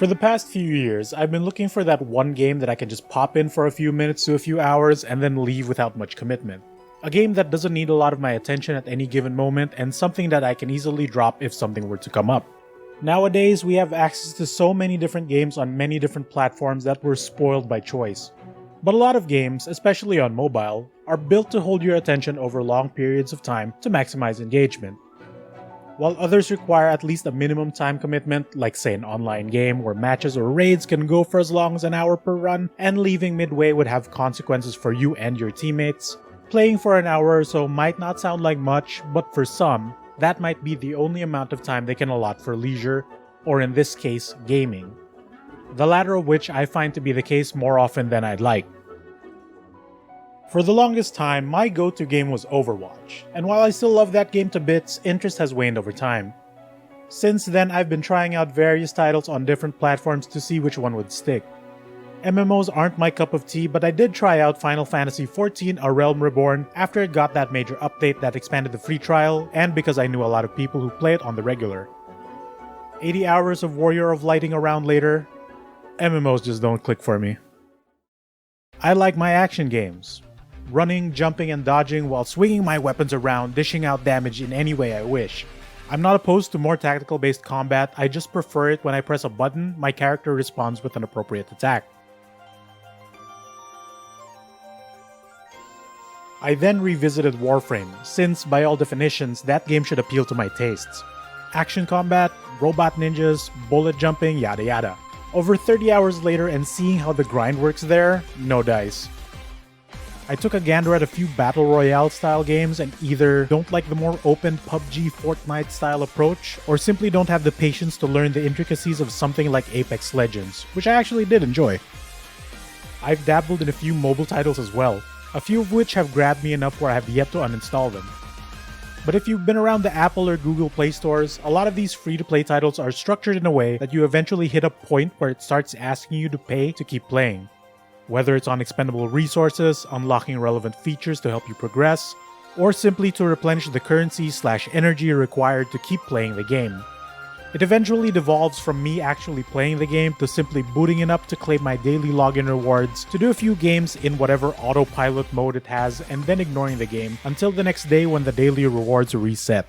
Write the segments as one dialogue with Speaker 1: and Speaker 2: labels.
Speaker 1: For the past few years, I've been looking for that one game that I can just pop in for a few minutes to a few hours and then leave without much commitment. A game that doesn't need a lot of my attention at any given moment and something that I can easily drop if something were to come up. Nowadays, we have access to so many different games on many different platforms that we're spoiled by choice. But a lot of games, especially on mobile, are built to hold your attention over long periods of time to maximize engagement. While others require at least a minimum time commitment, like say an online game where matches or raids can go for as long as an hour per run, and leaving midway would have consequences for you and your teammates, playing for an hour or so might not sound like much, but for some, that might be the only amount of time they can allot for leisure, or in this case, gaming. The latter of which I find to be the case more often than I'd like. For the longest time, my go-to game was Overwatch, and while I still love that game to bits, interest has waned over time. Since then, I've been trying out various titles on different platforms to see which one would stick. MMOs aren't my cup of tea, but I did try out Final Fantasy XIV: A Realm Reborn after it got that major update that expanded the free trial, and because I knew a lot of people who play it on the regular. 80 hours of Warrior of Lighting around later, MMOs just don't click for me. I like my action games. Running, jumping, and dodging while swinging my weapons around, dishing out damage in any way I wish. I'm not opposed to more tactical-based combat, I just prefer it when I press a button, my character responds with an appropriate attack. I then revisited Warframe, since by all definitions, that game should appeal to my tastes. Action combat, robot ninjas, bullet jumping, yada yada. Over 30 hours later and seeing how the grind works there, no dice. I took a gander at a few Battle Royale style games and either don't like the more open PUBG Fortnite style approach, or simply don't have the patience to learn the intricacies of something like Apex Legends, which I actually did enjoy. I've dabbled in a few mobile titles as well, a few of which have grabbed me enough where I have yet to uninstall them. But if you've been around the Apple or Google Play stores, a lot of these free-to-play titles are structured in a way that you eventually hit a point where it starts asking you to pay to keep playing. Whether it's on expendable resources, unlocking relevant features to help you progress, or simply to replenish the currency/energy required to keep playing the game. It eventually devolves from me actually playing the game to simply booting it up to claim my daily login rewards, to do a few games in whatever autopilot mode it has, and then ignoring the game until the next day when the daily rewards reset.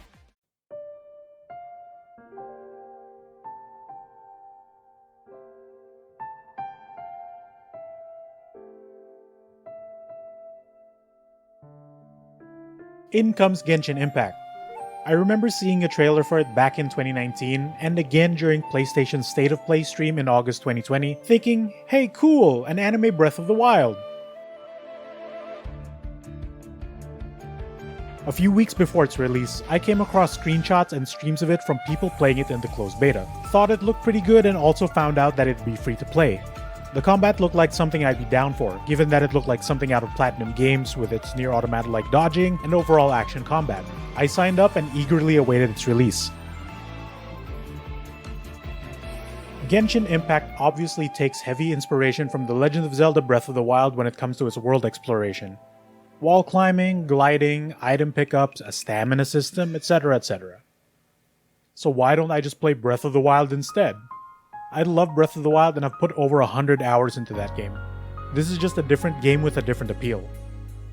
Speaker 1: In comes Genshin Impact. I remember seeing a trailer for it back in 2019 and again during PlayStation's State of Play stream in August 2020, thinking, hey cool, an anime Breath of the Wild. A few weeks before its release, I came across screenshots and streams of it from people playing it in the closed beta. Thought it looked pretty good and also found out that it'd be free to play. The combat looked like something I'd be down for, given that it looked like something out of Platinum Games with its near automatic-like dodging and overall action combat. I signed up and eagerly awaited its release. Genshin Impact obviously takes heavy inspiration from The Legend of Zelda Breath of the Wild when it comes to its world exploration. Wall climbing, gliding, item pickups, a stamina system, etc, etc. So why don't I just play Breath of the Wild instead? I love Breath of the Wild and I've put over 100 hours into that game. This is just a different game with a different appeal.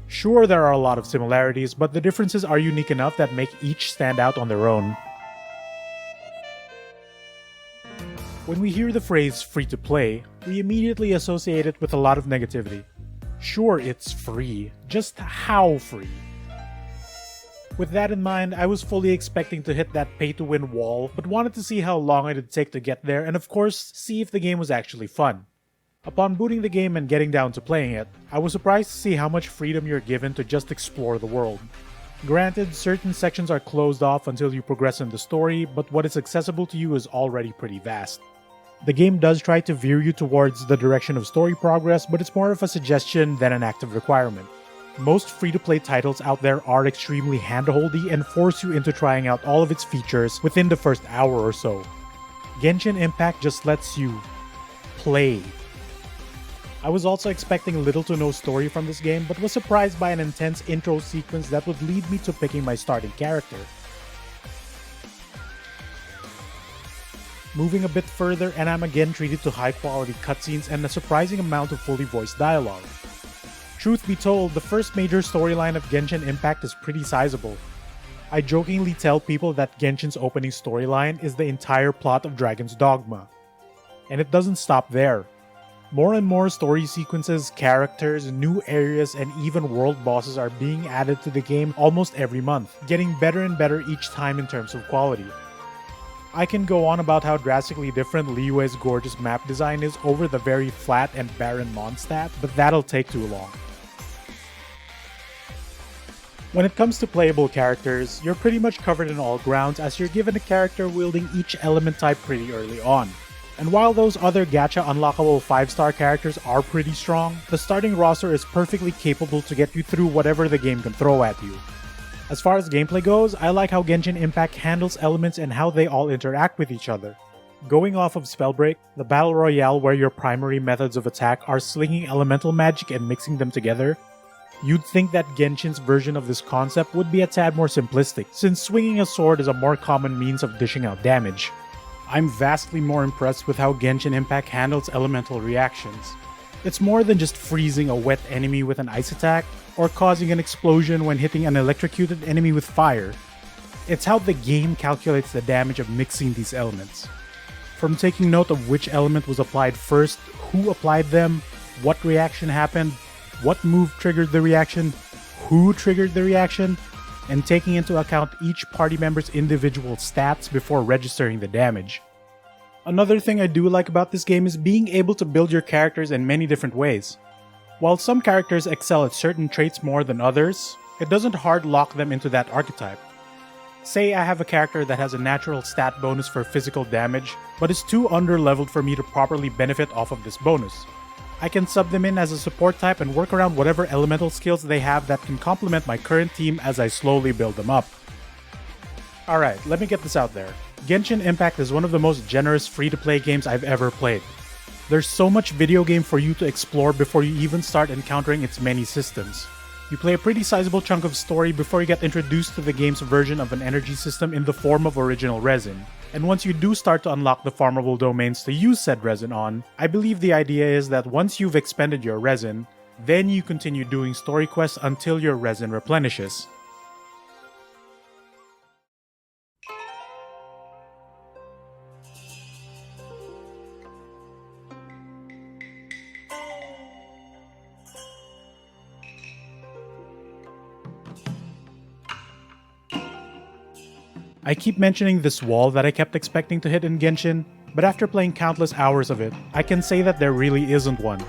Speaker 1: Sure, there are a lot of similarities, but the differences are unique enough that make each stand out on their own. When we hear the phrase free to play, we immediately associate it with a lot of negativity. Sure, it's free, just how free? With that in mind, I was fully expecting to hit that pay-to-win wall, but wanted to see how long it'd take to get there and of course, see if the game was actually fun. Upon booting the game and getting down to playing it, I was surprised to see how much freedom you're given to just explore the world. Granted, certain sections are closed off until you progress in the story, but what is accessible to you is already pretty vast. The game does try to veer you towards the direction of story progress, but it's more of a suggestion than an active requirement. Most free-to-play titles out there are extremely hand-holdy and force you into trying out all of its features within the first hour or so. Genshin Impact just lets you play. I was also expecting little to no story from this game, but was surprised by an intense intro sequence that would lead me to picking my starting character. Moving a bit further, and I'm again treated to high quality cutscenes and a surprising amount of fully voiced dialogue. Truth be told, the first major storyline of Genshin Impact is pretty sizable. I jokingly tell people that Genshin's opening storyline is the entire plot of Dragon's Dogma. And it doesn't stop there. More and more story sequences, characters, new areas, and even world bosses are being added to the game almost every month, getting better and better each time in terms of quality. I can go on about how drastically different Liyue's gorgeous map design is over the very flat and barren Mondstadt, but that'll take too long. When it comes to playable characters, you're pretty much covered in all grounds as you're given a character wielding each element type pretty early on. And while those other gacha unlockable 5-star characters are pretty strong, the starting roster is perfectly capable to get you through whatever the game can throw at you. As far as gameplay goes, I like how Genshin Impact handles elements and how they all interact with each other. Going off of Spellbreak, the Battle Royale where your primary methods of attack are slinging elemental magic and mixing them together, you'd think that Genshin's version of this concept would be a tad more simplistic, since swinging a sword is a more common means of dishing out damage. I'm vastly more impressed with how Genshin Impact handles elemental reactions. It's more than just freezing a wet enemy with an ice attack, or causing an explosion when hitting an electrocuted enemy with fire. It's how the game calculates the damage of mixing these elements. From taking note of which element was applied first, who applied them, what reaction happened, what move triggered the reaction, who triggered the reaction, and taking into account each party member's individual stats before registering the damage. Another thing I do like about this game is being able to build your characters in many different ways. While some characters excel at certain traits more than others, it doesn't hard lock them into that archetype. Say I have a character that has a natural stat bonus for physical damage, but is too underleveled for me to properly benefit off of this bonus. I can sub them in as a support type and work around whatever elemental skills they have that can complement my current team as I slowly build them up. Alright, let me get this out there. Genshin Impact is one of the most generous free-to-play games I've ever played. There's so much video game for you to explore before you even start encountering its many systems. You play a pretty sizable chunk of story before you get introduced to the game's version of an energy system in the form of original resin. And once you do start to unlock the farmable domains to use said resin on, I believe the idea is that once you've expended your resin, then you continue doing story quests until your resin replenishes. I keep mentioning this wall that I kept expecting to hit in Genshin, but after playing countless hours of it, I can say that there really isn't one.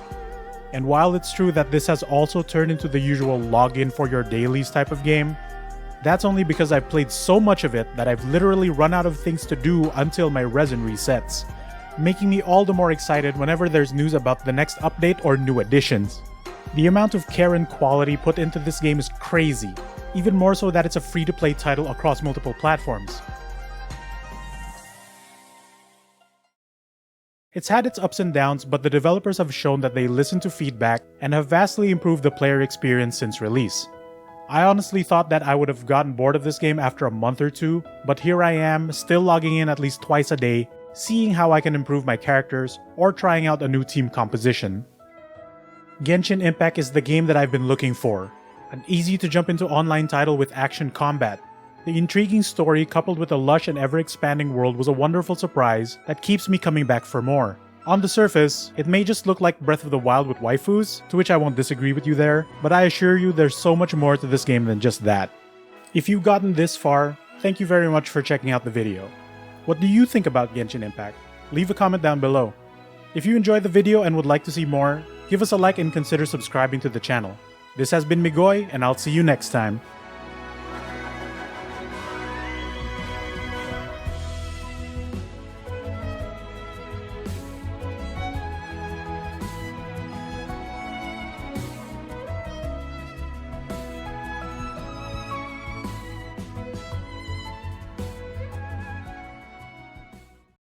Speaker 1: And while it's true that this has also turned into the usual login for your dailies type of game, that's only because I've played so much of it that I've literally run out of things to do until my resin resets, making me all the more excited whenever there's news about the next update or new additions. The amount of care and quality put into this game is crazy, even more so that it's a free-to-play title across multiple platforms. It's had its ups and downs, but the developers have shown that they listen to feedback and have vastly improved the player experience since release. I honestly thought that I would have gotten bored of this game after a month or two, but here I am, still logging in at least twice a day, seeing how I can improve my characters, or trying out a new team composition. Genshin Impact is the game that I've been looking for. An easy to jump into online title with action combat. The intriguing story coupled with a lush and ever-expanding world was a wonderful surprise that keeps me coming back for more. On the surface, it may just look like Breath of the Wild with waifus, to which I won't disagree with you there, but I assure you there's so much more to this game than just that. If you've gotten this far, thank you very much for checking out the video. What do you think about Genshin Impact? Leave a comment down below. If you enjoyed the video and would like to see more, give us a like and consider subscribing to the channel. This has been Migoy, and I'll see you next time.